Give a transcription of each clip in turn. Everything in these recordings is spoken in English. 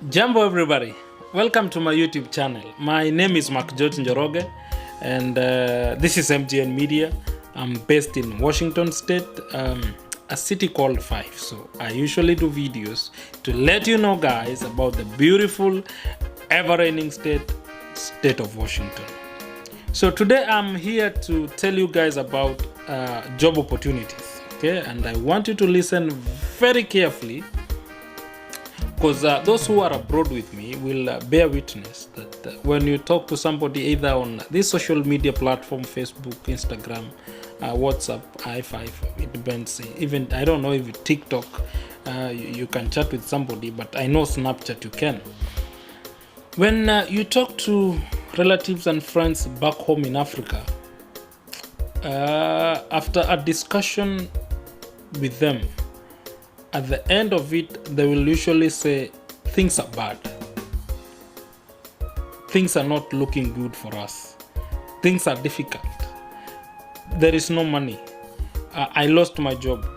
Jambo everybody, welcome to my YouTube channel. My name is Mark George Njoroge and this is MGN Media. I'm based in Washington State, a city called Fife. So I usually do videos to let you know guys about the beautiful ever-reigning state of Washington. So today I'm here to tell you guys about job opportunities, okay? And I want you to listen very carefully because those who are abroad with me will bear witness that when you talk to somebody either on this social media platform, Facebook, Instagram, WhatsApp, i5, it depends. Even I don't know if TikTok you can chat with somebody, but I know Snapchat you can. When you talk to relatives and friends back home in Africa, after a discussion with them, at the end of it, they will usually say, things are bad. Things are not looking good for us. Things are difficult. There is no money. I lost my job.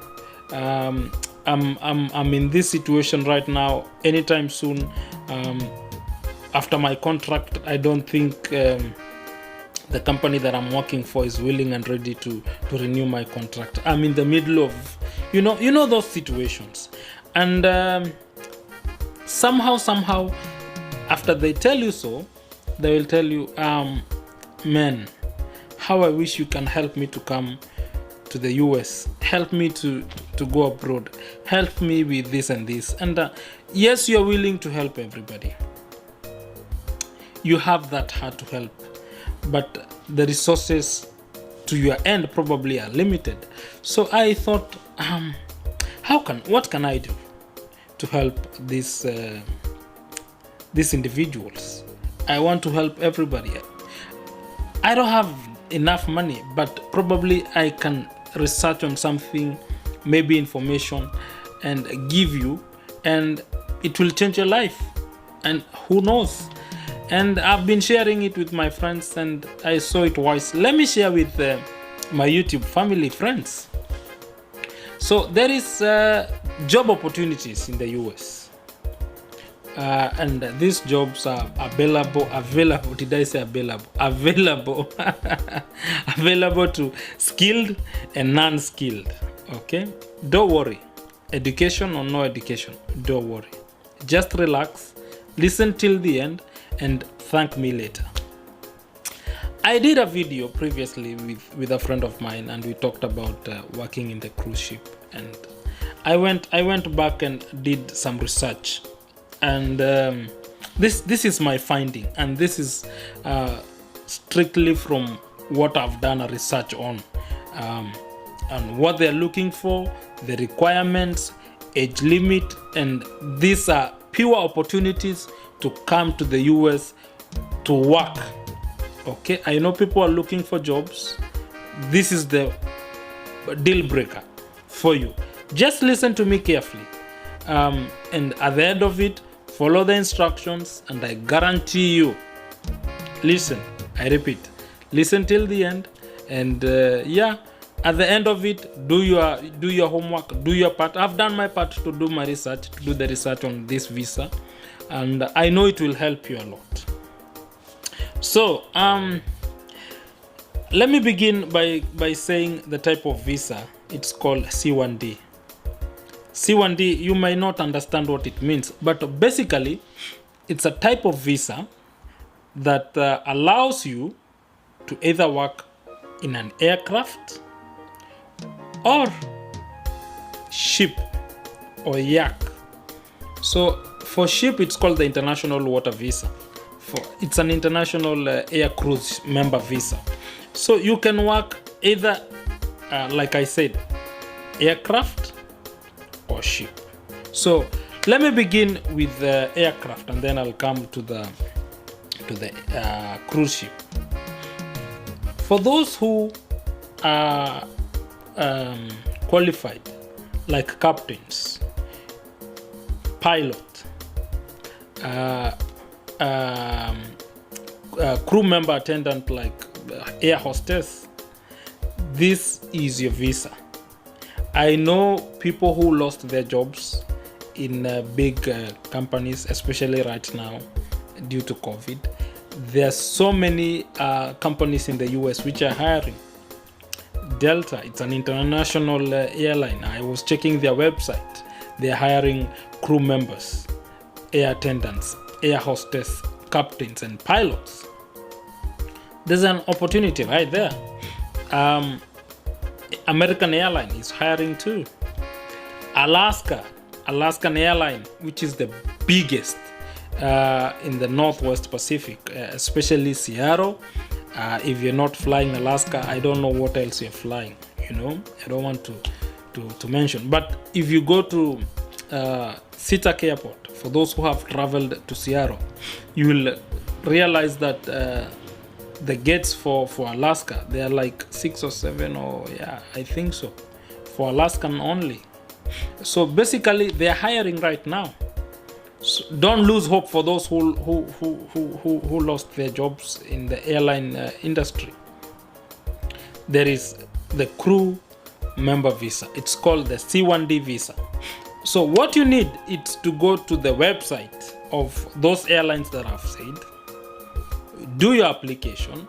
I'm in this situation right now. Anytime soon, after my contract, I don't think the company that I'm working for is willing and ready to renew my contract. I'm in the middle of, you know those situations. And somehow, after they tell you so, they will tell you, man, how I wish you can help me to come to the US. Help me to go abroad. Help me with this and this. And yes, you're willing to help everybody. You have that heart to help. But the resources to your end probably are limited. So I thought, what can I do to help these individuals? I want to help everybody. I don't have enough money, but probably I can research on something, maybe information, and give you, and it will change your life. And who knows? And I've been sharing it with my friends and I saw it wise. Let me share with my YouTube family friends. So there is job opportunities in the US. And these jobs are available, did I say available? Available to skilled and non-skilled, okay? Don't worry, education or no education, don't worry. Just relax, listen till the end, and thank me later. I did a video previously with a friend of mine, and we talked about working in the cruise ship. And I went back and did some research, and this is my finding, and this is strictly from what I've done a research on, and what they're looking for, the requirements, age limit, and these are pure opportunities to come to the US to work. Okay, I know people are looking for jobs. This is the deal breaker for you. Just listen to me carefully, and at the end of it, follow the instructions, and I guarantee you, listen, I repeat, listen till the end, and at the end of it, do your homework, do your part. I've done my part to do my research, to do the research on this visa, and I know it will help you a lot. So let me begin by saying the type of visa. It's called C1D. C1D, you may not understand what it means, but basically it's a type of visa that allows you to either work in an aircraft or ship or yacht. So for ship, it's called the International Water Visa. It's an international air cruise member visa. So you can work either, like I said, aircraft or ship. So let me begin with the aircraft, and then I'll come to the cruise ship. For those who are qualified, like captains, pilot, crew member attendant, like air hostess, this is your visa. I know people who lost their jobs in big companies, especially right now due to COVID. There are so many companies in the US which are hiring. Delta, it's an international airline. I was checking their website. They're hiring crew members, air attendants, air hostess, captains, and pilots. There's an opportunity right there. American Airline is hiring too. Alaskan Airline, which is the biggest in the Northwest Pacific, especially Seattle. If you're not flying Alaska, I don't know what else you're flying. I don't want to mention. But if you go to SeaTac Airport, for those who have traveled to Seattle, you will realize that the gates for Alaska, they are like 6 or 7, or I think so, for Alaskan only. So basically, they are hiring right now. So don't lose hope for those who lost their jobs in the airline industry. There is the crew member visa. It's called the C1D visa. So what you need is to go to the website of those airlines that I've said, do your application.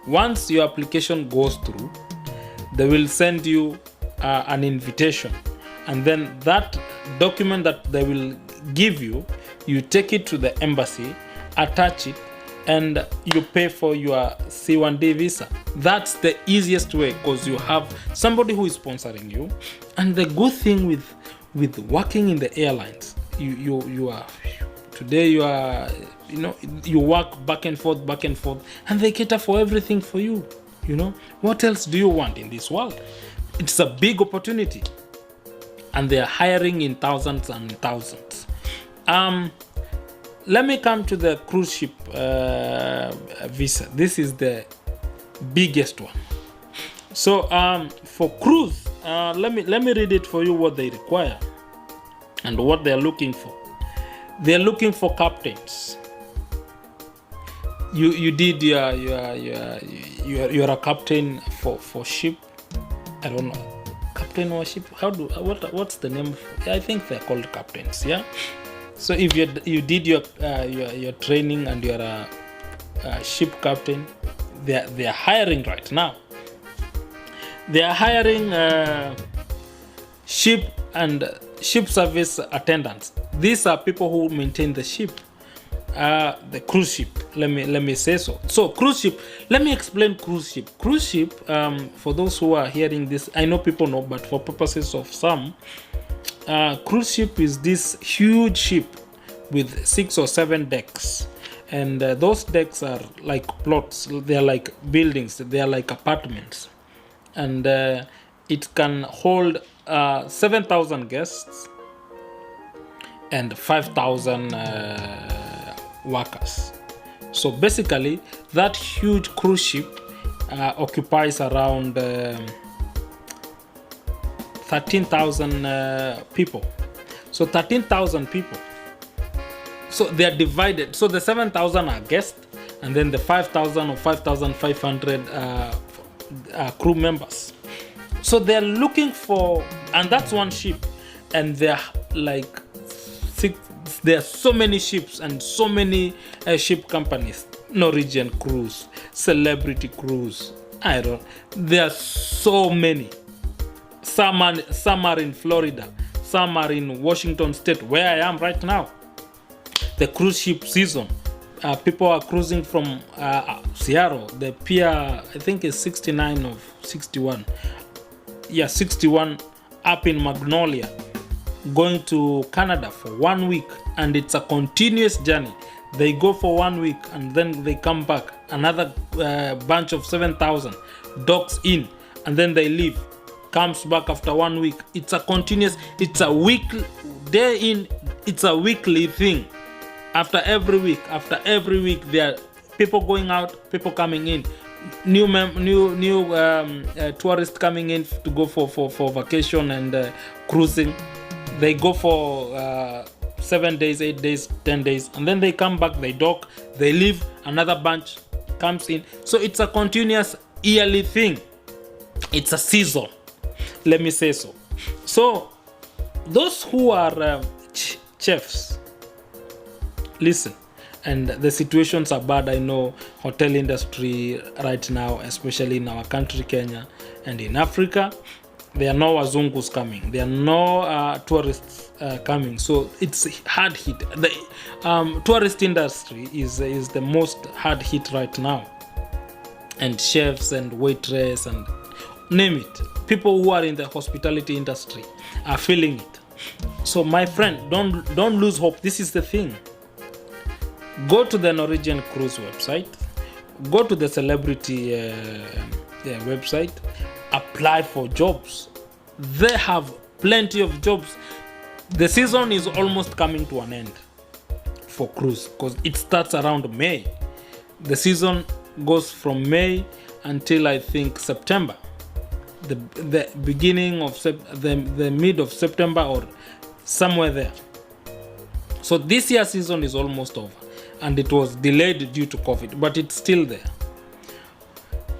Once your application goes through, they will send you an invitation, and then that document that they will give you, you take it to the embassy, attach it, and you pay for your C1D visa. That's the easiest way, because you have somebody who is sponsoring you. And the good thing with working in the airlines, you are today you work back and forth, and they cater for everything for you. What else do you want in this world? It's a big opportunity, and they are hiring in thousands and thousands. Let me come to the cruise ship visa. This is the biggest one. So for cruise, let me read it for you, what they require and what they're looking for. They're looking for captains. You did you're a captain for ship. I don't know, captain or ship. What's the name? I think they're called captains. Yeah. So if you did your training and you're a ship captain, they're hiring right now. They are hiring ship service attendants. These are people who maintain the ship, the cruise ship. Let me say so. So cruise ship. Let me explain cruise ship. Cruise ship. For those who are hearing this, I know people know, but for purposes of some, cruise ship is this huge ship with 6 or 7 decks, and those decks are like plots. They are like buildings. They are like apartments, and it can hold 7,000 guests and 5,000 workers. So basically, that huge cruise ship occupies around 13,000 people. So 13,000 people. So they are divided. So the 7,000 are guests, and then the 5,000 or 5,500 crew members. So they're looking for, and that's one ship, and they're like there are so many ships and so many ship companies. Norwegian Cruise, Celebrity Cruise. There are so many. Some are in Florida, some are in Washington State, where I am right now. The cruise ship season. People are cruising from Seattle. The pier, I think, is 69 or 61. Yeah, 61 up in Magnolia, going to Canada for 1 week, and it's a continuous journey. They go for 1 week and then they come back. Another bunch of 7,000 docks in, and then they leave. Comes back after 1 week. It's a continuous. It's a weekly day in. It's a weekly thing. After every week, there are people going out, people coming in. New tourists coming in to go for vacation and cruising. They go for 7 days, 8 days, 10 days, and then they come back, they dock, they leave, another bunch comes in. So it's a continuous yearly thing. It's a season, let me say so. So those who are chefs, listen. And the situations are bad. I know hotel industry right now, especially in our country, Kenya, and in Africa, there are no wazungus coming. There are no tourists coming. So it's hard hit. The tourist industry is the most hard hit right now. And chefs and waitress and name it. People who are in the hospitality industry are feeling it. So my friend, don't lose hope. This is the thing. Go to the Norwegian cruise website, go to the celebrity website, apply for jobs. They have plenty of jobs. The season is almost coming to an end for cruise because it starts around May. The season goes from May until I think September, the beginning of the mid of September or somewhere there. So this year's season is almost over. And it was delayed due to COVID, but it's still there.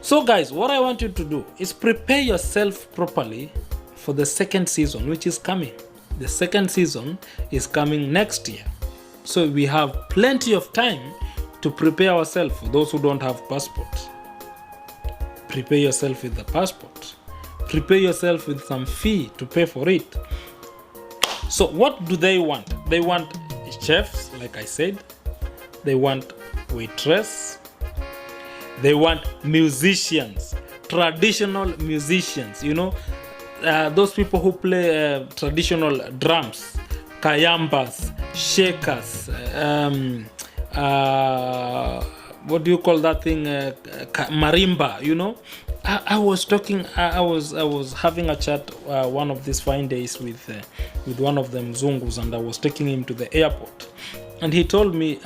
So guys, what I want you to do is prepare yourself properly for the second season, which is coming. The second season is coming next year. So we have plenty of time to prepare ourselves. For those who don't have passport, prepare yourself with the passport. Prepare yourself with some fee to pay for it. So what do they want? They want chefs, like I said. They want waitress. They want musicians, traditional musicians. You know, those people who play traditional drums, kayambas, shakers. What do you call that thing? Marimba. You know, I was talking. I was having a chat one of these fine days with one of them Zungus, and I was taking him to the airport. And he told me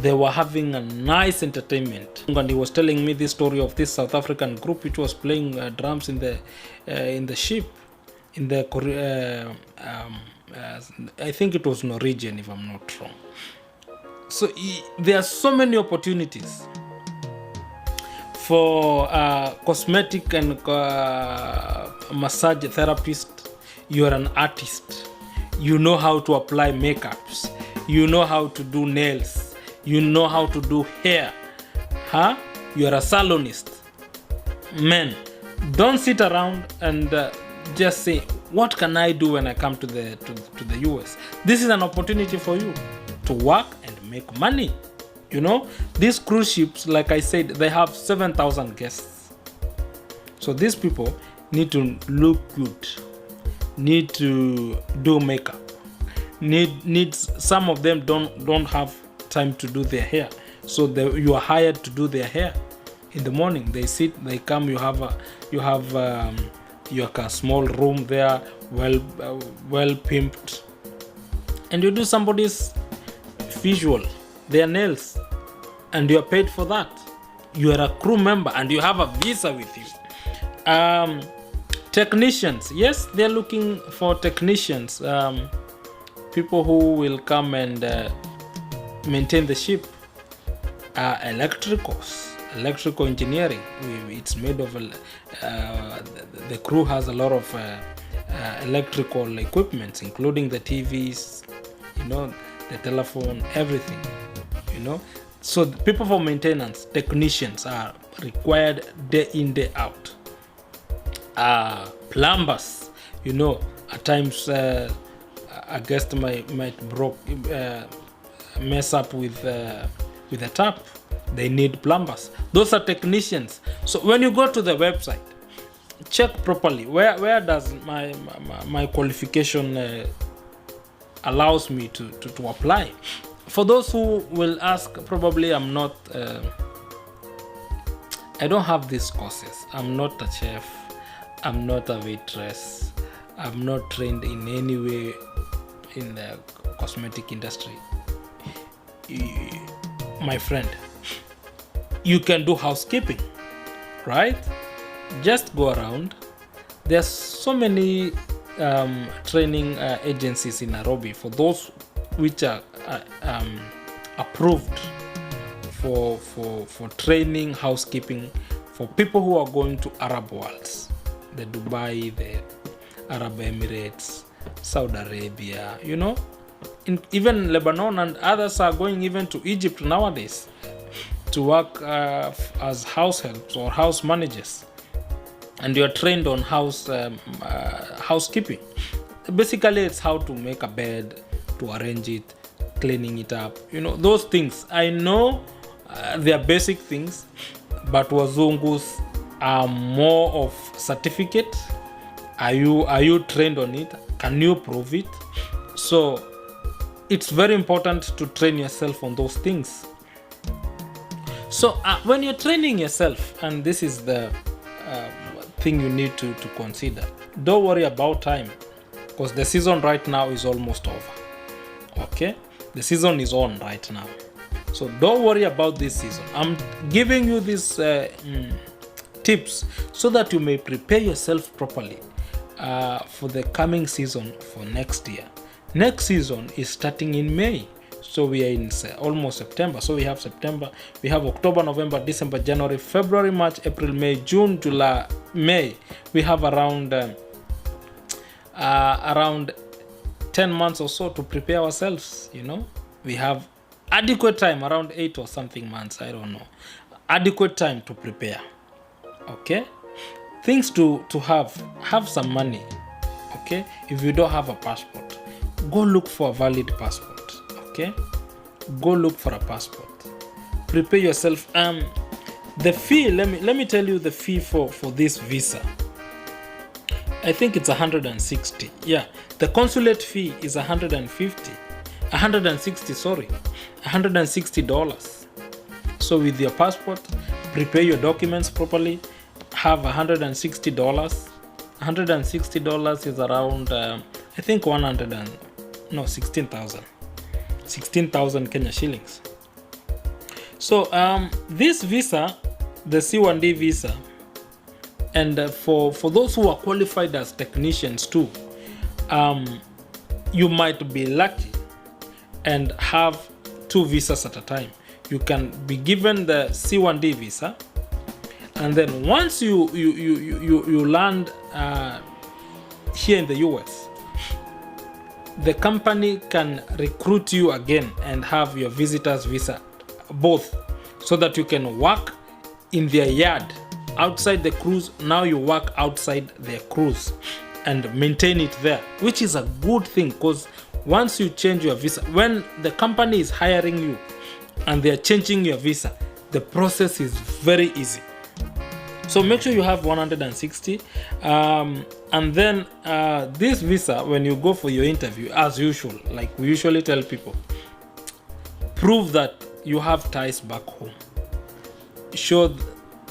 they were having a nice entertainment. And he was telling me this story of this South African group which was playing drums in the ship, in the I think it was Norwegian, if I'm not wrong. So there are so many opportunities for cosmetic and massage therapist. You are an artist. You know how to apply makeups. You know how to do nails. You know how to do hair. You are a salonist. Men, don't sit around and just say, what can I do when I come to the US? This is an opportunity for you to work and make money. You know, these cruise ships, like I said, they have 7,000 guests. So these people need to look good. Need to do makeup. Needs some of them don't have time to do their hair, so you are hired to do their hair in the morning. They sit, they come. You have a small room there, well pimped, and you do somebody's visual, their nails, and you are paid for that. You are a crew member and you have a visa with you. Technicians, yes, they're looking for technicians, people who will come and maintain the ship. Electrical engineering, it's made of the crew has a lot of electrical equipment, including the TVs, you know, the telephone, everything, you know. So the people for maintenance, technicians, are required day in, day out. Plumbers, you know, at times a guest might mess up with a tap. They need plumbers. Those are technicians. So when you go to the website, check properly where does my qualification allows me to apply. For those who will ask, probably I'm not I don't have these courses. I'm not a chef, I'm not a waitress, I'm not trained in any way in the cosmetic industry. My friend, you can do housekeeping, right? Just go around. There's so many training agencies in Nairobi for those which are approved for training housekeeping for people who are going to Arab worlds, the Dubai, the Arab Emirates, Saudi Arabia, even Lebanon, and others are going even to Egypt nowadays to work as house helps or house managers, and you're trained on housekeeping. Basically, it's how to make a bed, to arrange it, cleaning it up, those things. I know they are basic things, but wazungus are more of certificate. Are you trained on it? Can you prove it? So it's very important to train yourself on those things. So when you're training yourself, and this is the thing you need to consider, don't worry about time, because the season right now is almost over. Okay, the season is on right now, so don't worry about this season. I'm giving you these tips so that you may prepare yourself properly for the coming season for next year. Next season is starting in May, so we are in almost September. So we have September, we have October, November, December, January, February, March, April, May, June, July, May. We have around 10 months or so to prepare ourselves. We have adequate time, around 8 or something months, I don't know, adequate time to prepare. Okay, things to have some money. Okay, if you don't have a passport, go look for a valid passport. Okay, go look for a passport, prepare yourself. The fee, let me tell you the fee for this visa. I think it's 160. Yeah, the consulate fee is $160. So with your passport, prepare your documents properly, have $160. $160 is around I think 16,000 Kenya shillings. So this visa, the C1D visa, and for those who are qualified as technicians too, you might be lucky and have 2 visas at a time. You can be given the C1D visa, and then once you land here in the US, the company can recruit you again and have your visitor's visa, both, so that you can work in their yard outside the cruise. Now you work outside their cruise and maintain it there, which is a good thing, because once you change your visa, when the company is hiring you and they are changing your visa, the process is very easy. So make sure you have 160. And then this visa, when you go for your interview, as usual, like we usually tell people, prove that you have ties back home. Show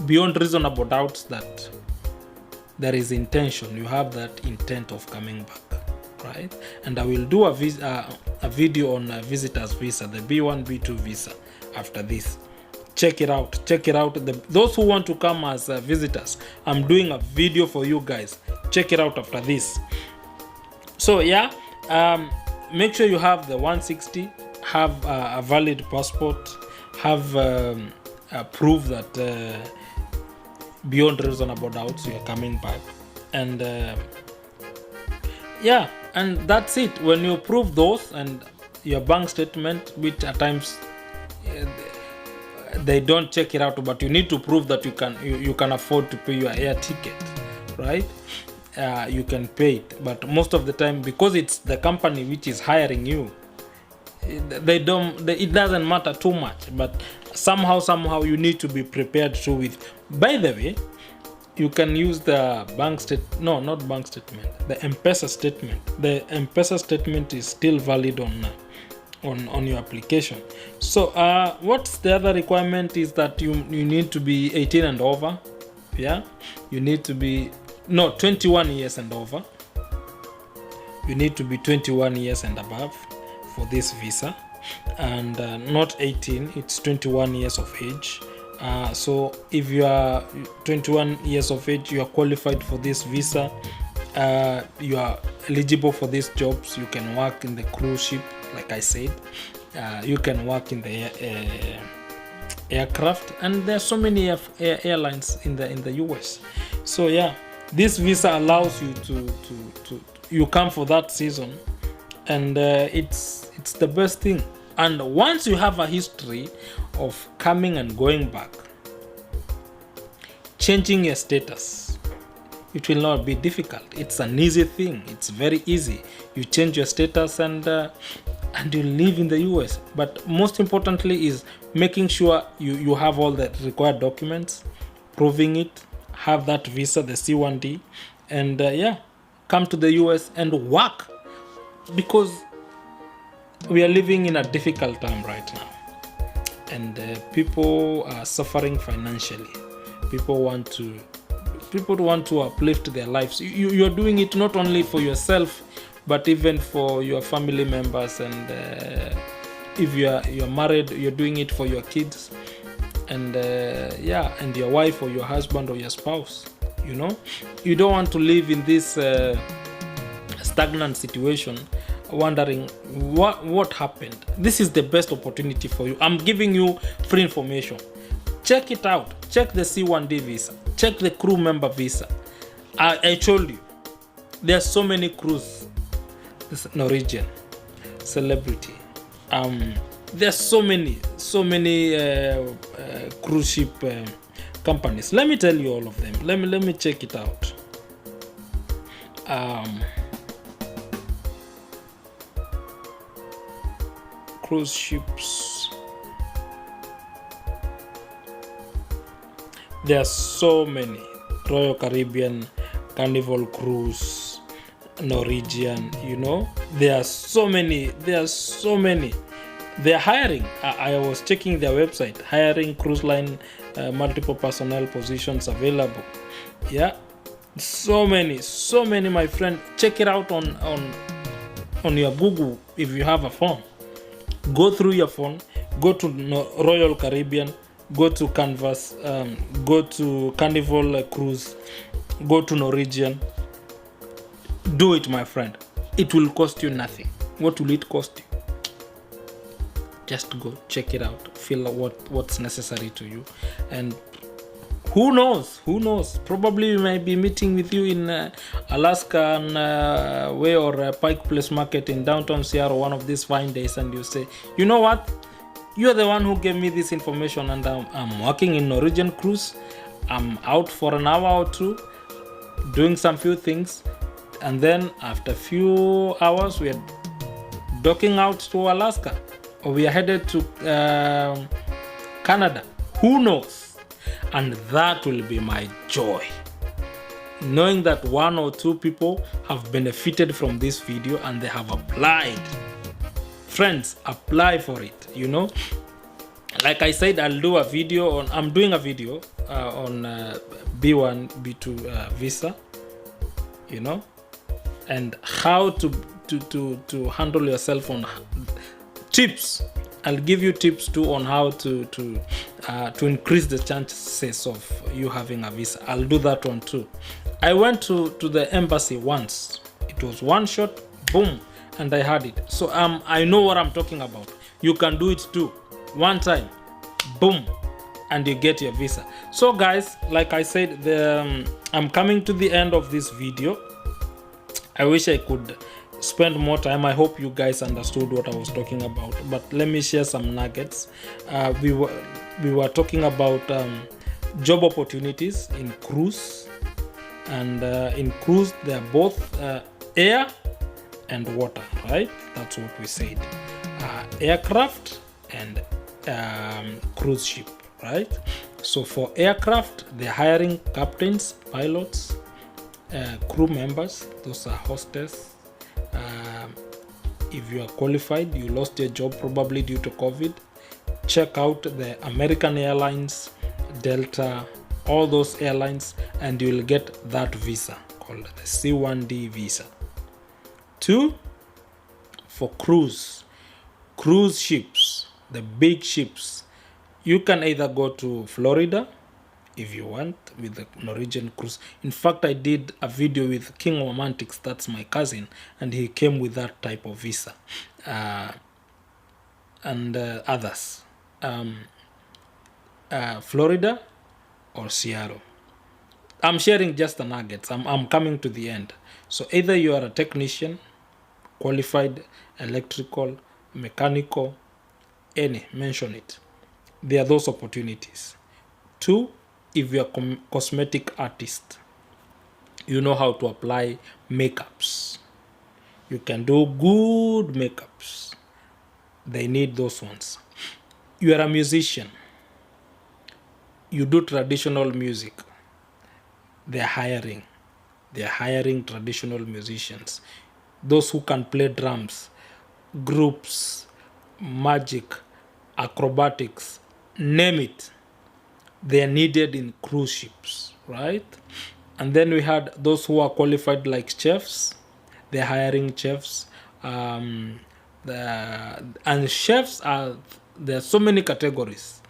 beyond reasonable doubts that there is intention. You have that intent of coming back, right? And I will do a video on a visitor's visa, the B1, B2 visa, after this. Check it out. Those who want to come as visitors, I'm doing a video for you guys. Check it out after this. So yeah, make sure you have the 160, have a valid passport, have proof that beyond reasonable doubts you are coming back, and yeah, and that's it. When you prove those, and your bank statement, which at times they don't check it out, but you need to prove that you can afford to pay your air ticket, right? You can pay it, but most of the time, because it's the company which is hiring you, it doesn't matter too much. But somehow you need to be prepared to with. By the way, you can use the the M-Pesa statement. The M-Pesa statement is still valid on your application. So what's the other requirement is that you need to be 18 and over. Yeah, you need to be 21 years and over. You need to be 21 years and above for this visa, and not 18, it's 21 years of age. So if you are 21 years of age, you are qualified for this visa. You are eligible for these jobs. You can work in the cruise ship, like I said. You can work in the aircraft, and there are so many airlines in the US. So yeah, this visa allows you you come for that season, and it's the best thing. And once you have a history of coming and going back, changing your status, it will not be difficult. It's an easy thing. It's very easy. You change your status and you live in the US. But most importantly is making sure you have all the required documents, proving it, have that visa, the C1D, and come to the US and work, because we are living in a difficult time right now, and people are suffering financially. People want to uplift their lives. You're doing it not only for yourself, but even for your family members, and if you're married, you're doing it for your kids, and and your wife or your husband or your spouse. You don't want to live in this stagnant situation, wondering what happened. This is the best opportunity for you. I'm giving you free information. Check it out. Check the C1D visa. Check the crew member visa. I told you, there are so many crews. This Norwegian celebrity. There's so many cruise ship companies. Let me tell you all of them. Let me check it out. Cruise ships. There are so many. Royal Caribbean, Carnival Cruise, Norwegian, there are so many. They're hiring. I was checking their website, hiring cruise line, multiple personnel positions available. Yeah, so many, my friend. Check it out on your Google if you have a phone. Go through your phone, go to Royal Caribbean, go to Canvas, go to Carnival Cruise, go to Norwegian. Do it, my friend. It will cost you nothing. What will it cost you? Just go check it out, feel what's necessary to you, and who knows, probably we might be meeting with you in Alaska way, or Pike Place Market in downtown Seattle one of these fine days, and you say, you know what, you're the one who gave me this information, and I'm working in Norwegian Cruise. I'm out for an hour or two doing some few things, and then after a few hours we are docking out to Alaska, or we are headed to Canada. Who knows? And that will be my joy, knowing that one or two people have benefited from this video and they have applied. Friends, apply for it. Like I said, I'm doing a video on B1, B2 visa, and how to handle yourself on tips. I'll give you tips too on how to increase the chances of you having a visa. I'll do that one too. I went to the embassy once. It was one shot, boom, and I had it. So I know what I'm talking about. You can do it too. One time, boom, and you get your visa. So guys, like I said, I'm coming to the end of this video. I wish I could spend more time. I hope you guys understood what I was talking about, but let me share some nuggets. We were talking about job opportunities in cruise, and in cruise they are both air and water, right? That's what we said. Aircraft and cruise ship, right? So for aircraft, they're hiring captains, pilots, crew members. Those are hostess. If you are qualified, you lost your job probably due to COVID, check out the American Airlines, Delta, all those airlines, and you will get that visa called the C1D visa. 2, for cruise ships, the big ships, you can either go to Florida if you want with the Norwegian Cruise. In fact, I did a video with King Romantics, that's my cousin, and he came with that type of visa, and others, Florida or Seattle. I'm sharing just the nuggets. I'm coming to the end. So either you are a technician, qualified electrical, mechanical, any, mention it. There are those opportunities. 2, if you're a cosmetic artist, you know how to apply makeups. You can do good makeups. They need those ones. You are a musician. You do traditional music. They're hiring. They're hiring traditional musicians. Those who can play drums, groups, magic, acrobatics, name it. They are needed in cruise ships, right? And then we had those who are qualified like chefs. They're hiring chefs. And chefs are, there are so many categories.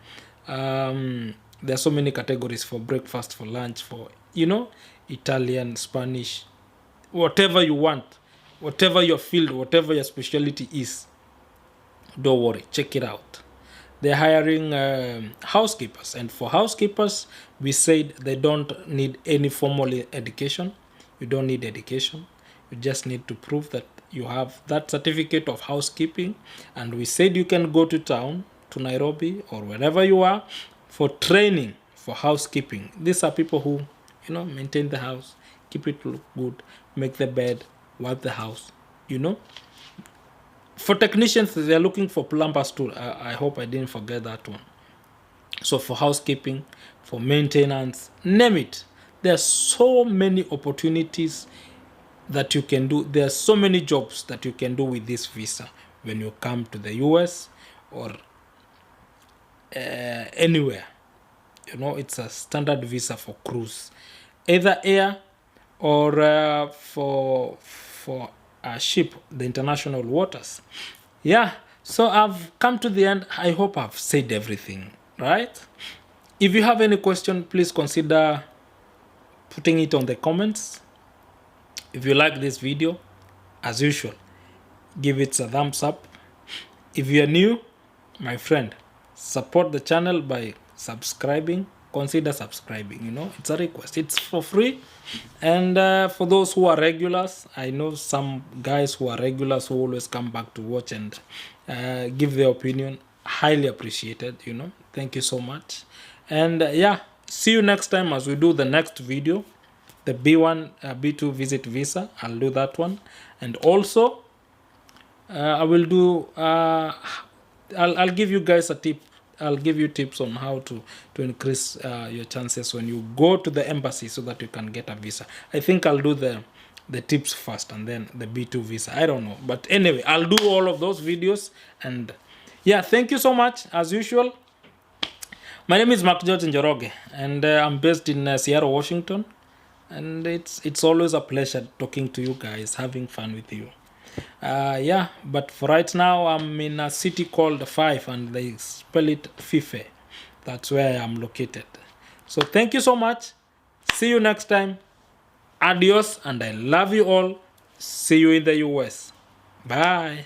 There are so many categories for breakfast, for lunch, for, Italian, Spanish, whatever you want, whatever your field, whatever your specialty is. Don't worry, check it out. They're hiring housekeepers, and for housekeepers, we said they don't need any formal education. You don't need education. You just need to prove that you have that certificate of housekeeping. And we said you can go to town, to Nairobi or wherever you are, for training for housekeeping. These are people who, maintain the house, keep it look good, make the bed, wipe the house, For technicians, they're looking for plumbers too. I hope I didn't forget that one. So for housekeeping, for maintenance, name it. There are so many opportunities that you can do. There are so many jobs that you can do with this visa when you come to the US or anywhere. It's a standard visa for cruise, either air or for a ship, the international waters. Yeah, so I've come to the end. I hope I've said everything, right? If you have any question, please consider putting it on the comments. If you like this video, as usual, give it a thumbs up. If you're new, my friend, support the channel by subscribing. Consider subscribing. It's a request. It's for free. And for those who are regulars, I know some guys who are regulars who always come back to watch and give their opinion. Highly appreciated. Thank you so much. And see you next time as we do the next video, the B1 B2 visit visa. I'll do that one. And also I will do I'll give you guys a tip. I'll give you tips on how to increase your chances when you go to the embassy so that you can get a visa. I think I'll do the tips first and then the B2 visa. I don't know. But anyway, I'll do all of those videos. And thank you so much as usual. My name is Mark George Njoroge, and I'm based in Seattle, Washington. And it's always a pleasure talking to you guys, having fun with you. But for right now, I'm in a city called Fife, and they spell it Fife. That's where I'm located. So thank you so much. See you next time. Adios, and I love you all. See you in the US. Bye.